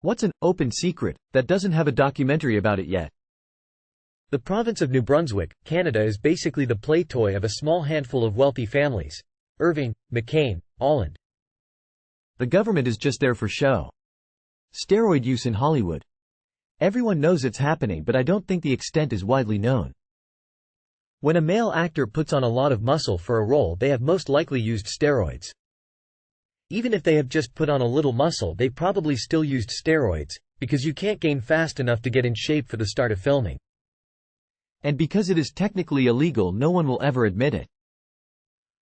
What's an open secret that doesn't have a documentary about it yet? The province of New Brunswick, Canada is basically the play toy of a small handful of wealthy families. Irving, McCain, Holland. The government is just there for show. Steroid use in Hollywood. Everyone knows it's happening, but I don't think the extent is widely known. When a male actor puts on a lot of muscle for a role, they have most likely used steroids. Even if they have just put on a little muscle, they probably still used steroids, because you can't gain fast enough to get in shape for the start of filming. And because it is technically illegal, no one will ever admit it.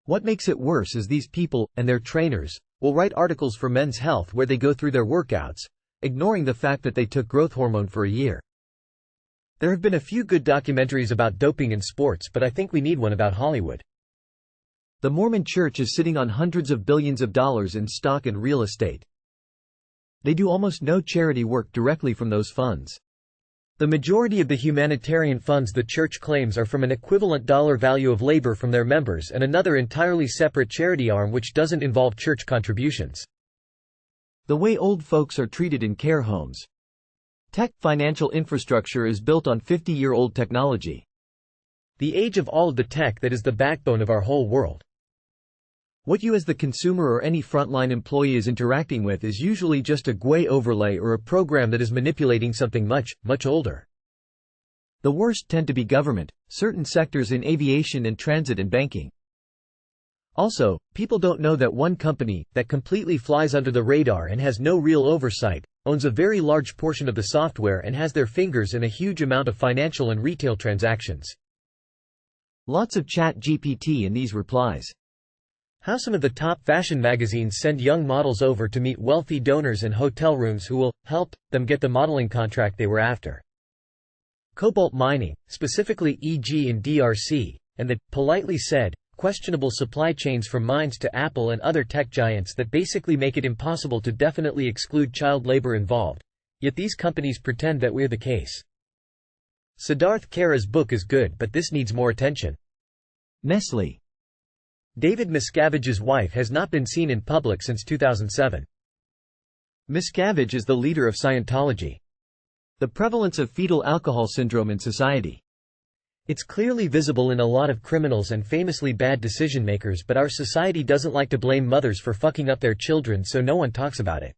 What makes it worse is these people, and their trainers, will write articles for Men's Health where they go through their workouts, ignoring the fact that they took growth hormone for a year. There have been a few good documentaries about doping in sports, but I think we need one about Hollywood. The Mormon Church is sitting on hundreds of billions of dollars in stock and real estate. They do almost no charity work directly from those funds. The majority of the humanitarian funds the church claims are from an equivalent dollar value of labor from their members and another entirely separate charity arm which doesn't involve church contributions. The way old folks are treated in care homes. Tech financial infrastructure is built on 50-year-old technology. The age of all of the tech that is the backbone of our whole world. What you as the consumer or any frontline employee is interacting with is usually just a GUI overlay or a program that is manipulating something much, much older. The worst tend to be government, certain sectors in aviation and transit and banking. Also, people don't know that one company, that completely flies under the radar and has no real oversight, owns a very large portion of the software and has their fingers in a huge amount of financial and retail transactions. Lots of ChatGPT in these replies. How some of the top fashion magazines send young models over to meet wealthy donors in hotel rooms who will help them get the modeling contract they were after. Cobalt mining, specifically EG in DRC, and the, politely said, questionable supply chains from mines to Apple and other tech giants that basically make it impossible to definitely exclude child labor involved, yet these companies pretend that we're the case. Siddharth Kara's book is good, but this needs more attention. Nestle. David Miscavige's wife has not been seen in public since 2007. Miscavige is the leader of Scientology. The prevalence of fetal alcohol syndrome in society. It's clearly visible in a lot of criminals and famously bad decision makers, but our society doesn't like to blame mothers for fucking up their children, so no one talks about it.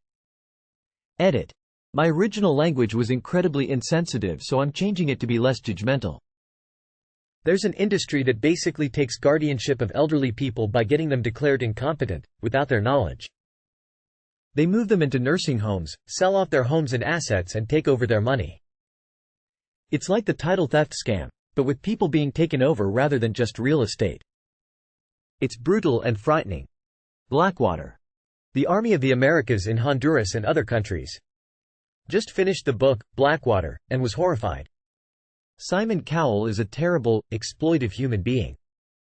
Edit. My original language was incredibly insensitive, so I'm changing it to be less judgmental. There's an industry that basically takes guardianship of elderly people by getting them declared incompetent, without their knowledge. They move them into nursing homes, sell off their homes and assets and take over their money. It's like the title theft scam, but with people being taken over rather than just real estate. It's brutal and frightening. Blackwater. The Army of the Americas in Honduras and other countries. Just finished the book, Blackwater, and was horrified. Simon Cowell is a terrible, exploitive human being.